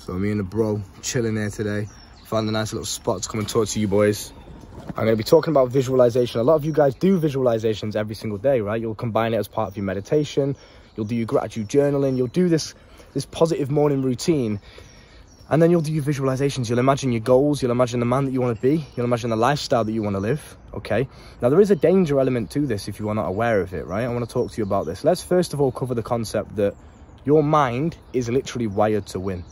So me and the bro chilling there today. Found a nice little spot to come and talk to you boys. I'm going to be talking about visualization. A lot of you guys do visualizations every single day, right? You'll combine it as part of your meditation. You'll do your gratitude journaling. You'll do this positive morning routine. And then you'll do your visualizations. You'll imagine your goals. You'll imagine the man that you want to be. You'll imagine the lifestyle that you want to live. Okay. Now, there is a danger element to this if you are not aware of it, right? I want to talk to you about this. Let's first of all cover the concept that your mind is literally wired to win.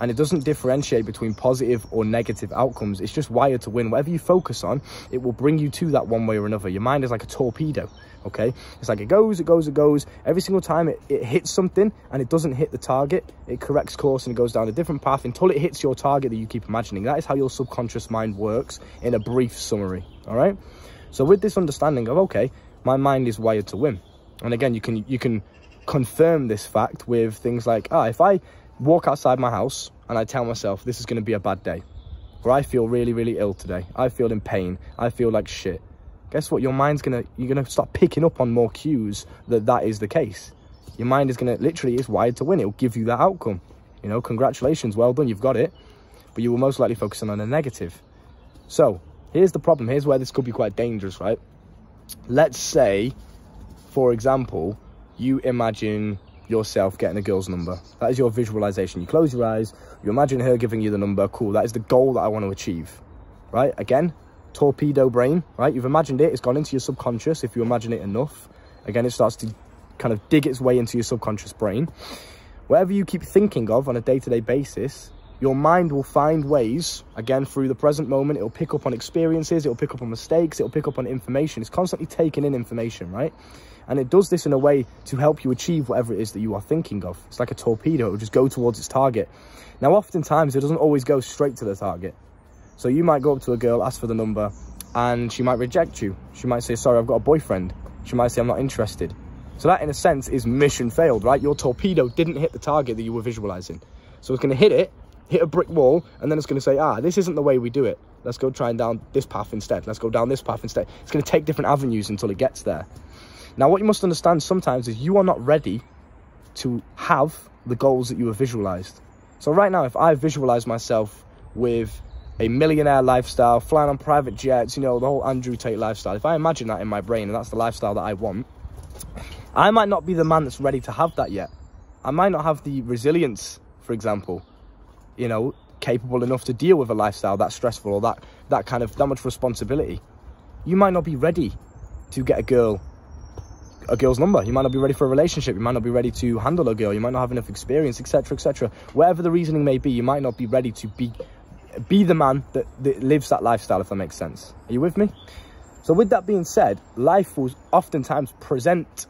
And it doesn't differentiate between positive or negative outcomes. It's just wired to win. Whatever you focus on, it will bring you to that one way or another. Your mind is like a torpedo, okay? It's like it goes, it goes, it goes. Every single time it hits something and it doesn't hit the target, it corrects course and it goes down a different path until it hits your target that you keep imagining. That is how your subconscious mind works in a brief summary, all right? So with this understanding of, okay, my mind is wired to win. And again, you can confirm this fact with things like, if I walk outside my house and I tell myself this is going to be a bad day, or I feel really, really ill today, I feel in pain, I feel like shit, guess what? Your mind's you're gonna start picking up on more cues that is the case. Your mind is literally is wired to win. It'll give you that outcome. You know, congratulations, well done, you've got it. But you will most likely focus on a negative. So here's the problem. Here's where this could be quite dangerous, right? Let's say, for example, you imagine yourself getting a girl's number. That is your visualization. You close your eyes, you imagine her giving you the number. Cool, that is the goal that I want to achieve, right? Again, torpedo brain, right? You've imagined it, it's gone into your subconscious. If you imagine it enough, again, it starts to kind of dig its way into your subconscious brain. Whatever you keep thinking of on a day-to-day basis, your mind will find ways, again, through the present moment. It'll pick up on experiences, it'll pick up on mistakes, it'll pick up on information. It's constantly taking in information, right? And it does this in a way to help you achieve whatever it is that you are thinking of. It's like a torpedo. It will just go towards its target. Now, oftentimes, it doesn't always go straight to the target. So you might go up to a girl, ask for the number, and she might reject you. She might say, sorry, I've got a boyfriend. She might say, I'm not interested. So that, in a sense, is mission failed, right? Your torpedo didn't hit the target that you were visualizing. So it's going to hit a brick wall, and then it's going to say, this isn't the way we do it. Let's go try and down this path instead. Let's go down this path instead. It's going to take different avenues until it gets there. Now, what you must understand sometimes is you are not ready to have the goals that you have visualized. So right now, if I visualize myself with a millionaire lifestyle, flying on private jets, you know, the whole Andrew Tate lifestyle, if I imagine that in my brain and that's the lifestyle that I want, I might not be the man that's ready to have that yet. I might not have the resilience, for example, you know, capable enough to deal with a lifestyle that stressful or that much responsibility. You might not be ready to get a girl's number. You might not be ready for a relationship. You might not be ready to handle a girl. You might not have enough experience, etc., etc. Whatever the reasoning may be, you might not be ready to be the man that lives that lifestyle, if that makes sense. Are you with me? So with that being said, life will oftentimes present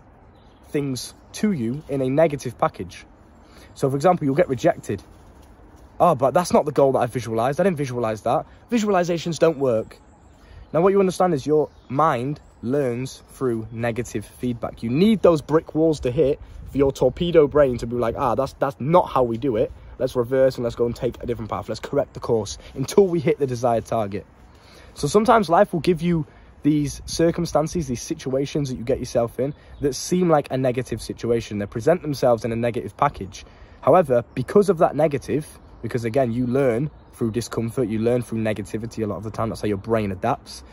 things to you in a negative package. So for example, you'll get rejected. But that's not the goal that I visualized. I didn't visualize that. Visualizations don't work. Now, what you understand is your mind learns through negative feedback. You need those brick walls to hit for your torpedo brain to be like, that's not how we do it. Let's reverse and let's go and take a different path. Let's correct the course until we hit the desired target. So sometimes life will give you these circumstances, these situations that you get yourself in that seem like a negative situation. They present themselves in a negative package. However, because of that negative, because again, you learn through discomfort, you learn through negativity a lot of the time. That's how your brain adapts.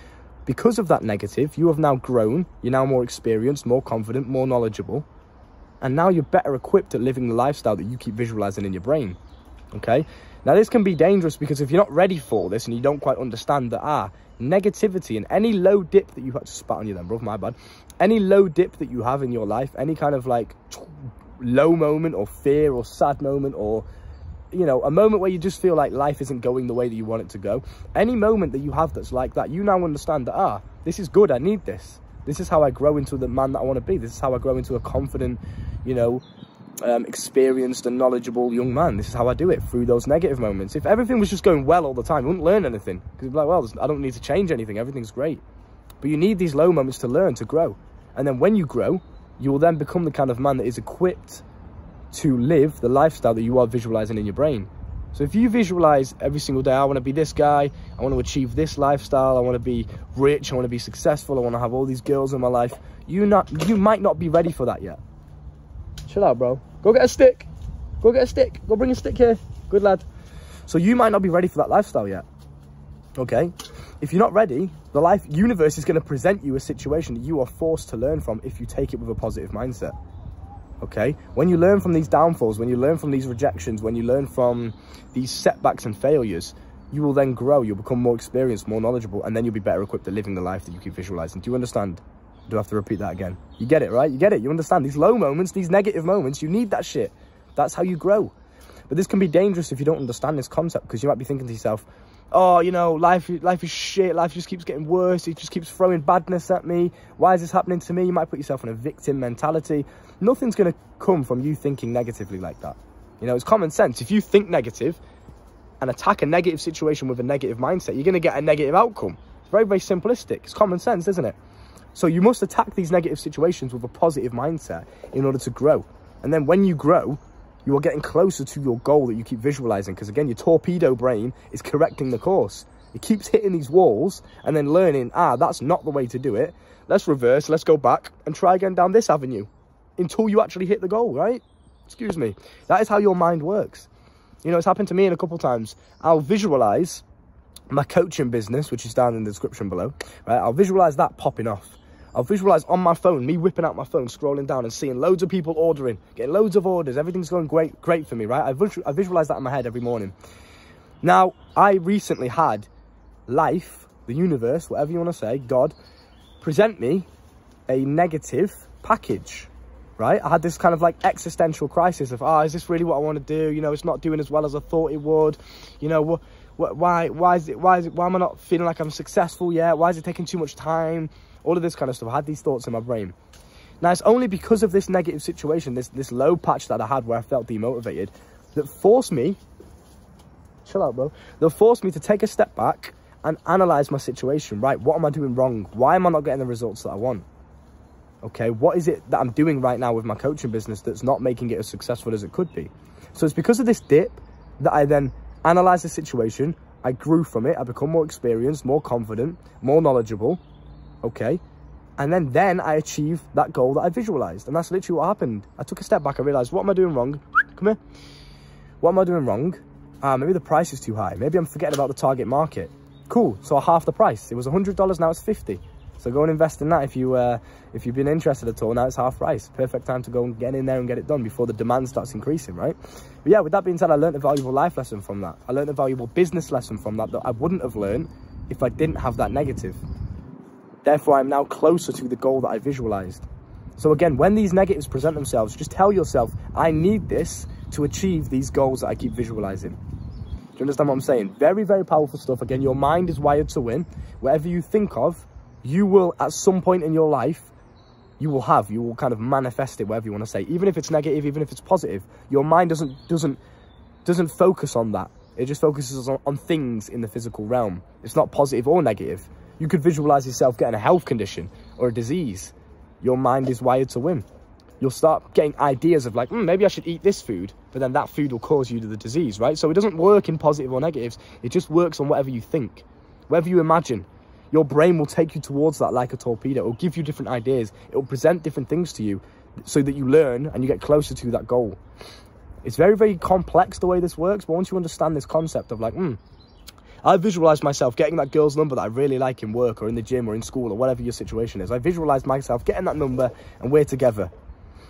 Because of that negative, you have now grown. You're now more experienced, more confident, more knowledgeable. And now you're better equipped at living the lifestyle that you keep visualizing in your brain. Okay? Now, this can be dangerous because if you're not ready for this and you don't quite understand that, negativity and any low dip that you have to spat on you then, bro, my bad. Any low dip that you have in your life, any kind of like low moment or fear or sad moment or, you know, a moment where you just feel like life isn't going the way that you want it to go. Any moment that you have that's like that, you now understand that, this is good, I need this. This is how I grow into the man that I want to be. This is how I grow into a confident, you know, experienced and knowledgeable young man. This is how I do it, through those negative moments. If everything was just going well all the time, you wouldn't learn anything. Because you'd be like, well, I don't need to change anything. Everything's great. But you need these low moments to learn, to grow. And then when you grow, you will then become the kind of man that is equipped to live the lifestyle that you are visualizing in your brain. So if you visualize every single day, I want to be this guy, I want to achieve this lifestyle, I want to be rich, I want to be successful, I want to have all these girls in my life, you might not be ready for that yet. Chill out, bro. Go get a stick. Go get a stick. Go bring a stick here. Good lad. So you might not be ready for that lifestyle yet. Okay? If you're not ready, the universe is going to present you a situation that you are forced to learn from if you take it with a positive mindset. Okay? When you learn from these downfalls, when you learn from these rejections, when you learn from these setbacks and failures, you will then grow. You'll become more experienced, more knowledgeable, and then you'll be better equipped at living the life that you keep visualizing. Do you understand? Do I have to repeat that again? You get it, right? You get it. You understand these low moments, these negative moments. You need that shit. That's how you grow. But this can be dangerous if you don't understand this concept, because you might be thinking to yourself, oh, you know, life is shit. Life just keeps getting worse. It just keeps throwing badness at me. Why is this happening to me? You might put yourself in a victim mentality. Nothing's going to come from you thinking negatively like that. You know, it's common sense. If you think negative and attack a negative situation with a negative mindset, you're going to get a negative outcome. It's very, very simplistic. It's common sense, isn't it? So you must attack these negative situations with a positive mindset in order to grow. And then when you grow, you are getting closer to your goal that you keep visualizing. Because again, your torpedo brain is correcting the course. It keeps hitting these walls and then learning, that's not the way to do it. Let's reverse, let's go back and try again down this avenue until you actually hit the goal, right? Excuse me. That is how your mind works. You know, it's happened to me a couple times. I'll visualize my coaching business, which is down in the description below, right? I'll visualize that popping off. I'll visualize on my phone, me whipping out my phone, scrolling down and seeing loads of people ordering, getting loads of orders. Everything's going great for me, right? I visualize that in my head every morning. Now, I recently had life, the universe, whatever you want to say, God, present me a negative package, right? I had this kind of like existential crisis of, is this really what I want to do? You know, it's not doing as well as I thought it would. You know, why am I not feeling like I'm successful yet? Why is it taking too much time? All of this kind of stuff. I had these thoughts in my brain. Now, it's only because of this negative situation, this low patch that I had where I felt demotivated, that forced me, chill out, bro, that forced me to take a step back and analyze my situation. Right, what am I doing wrong? Why am I not getting the results that I want? Okay, what is it that I'm doing right now with my coaching business that's not making it as successful as it could be? So it's because of this dip that I then analyzed the situation. I grew from it. I become more experienced, more confident, more knowledgeable. Okay, and then I achieved that goal that I visualized, and that's literally what happened. I took a step back. I realized, what am I doing wrong? Come here. What am I doing wrong? Maybe the price is too high. Maybe I'm forgetting about the target market. Cool. So I half the price. It was $100. Now it's $50. So go and invest in that if you've been interested at all. Now it's half price. Perfect time to go and get in there and get it done before the demand starts increasing, right? But yeah, with that being said, I learned a valuable life lesson from that. I learned a valuable business lesson from that I wouldn't have learned if I didn't have that negative. Therefore, I'm now closer to the goal that I visualized. So again, when these negatives present themselves, just tell yourself, I need this to achieve these goals that I keep visualizing. Do you understand what I'm saying? Very, very powerful stuff. Again, your mind is wired to win. Whatever you think of, you will, at some point in your life, you will kind of manifest it, whatever you want to say. Even if it's negative, even if it's positive, your mind doesn't focus on that. It just focuses on things in the physical realm. It's not positive or negative. You could visualize yourself getting a health condition or a disease. Your mind is wired to win. You'll start getting ideas of like, maybe I should eat this food, but then that food will cause you to the disease, right? So it doesn't work in positive or negatives. It just works on whatever you think, whatever you imagine. Your brain will take you towards that like a torpedo. It will give you different ideas. It will present different things to you so that you learn and you get closer to that goal. It's very, very complex the way this works, but once you understand this concept of like, I visualized myself getting that girl's number that I really like in work or in the gym or in school or whatever your situation is. I visualized myself getting that number and we're together.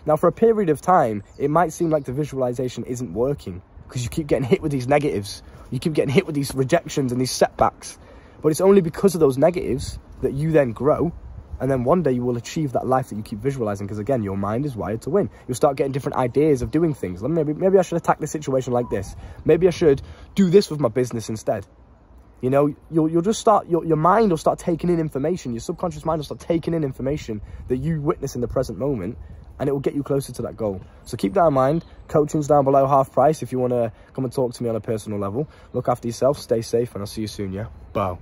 Now, for a period of time, it might seem like the visualization isn't working because you keep getting hit with these negatives. You keep getting hit with these rejections and these setbacks. But it's only because of those negatives that you then grow. And then one day you will achieve that life that you keep visualizing, because again, your mind is wired to win. You'll start getting different ideas of doing things. Maybe I should attack this situation like this. Maybe I should do this with my business instead. You know, you'll just start, your mind will start taking in information. Your subconscious mind will start taking in information that you witness in the present moment, and it will get you closer to that goal. So keep that in mind. Coaching's down below, half price, if you want to come and talk to me on a personal level. Look after yourself, stay safe, and I'll see you soon, yeah? Bow.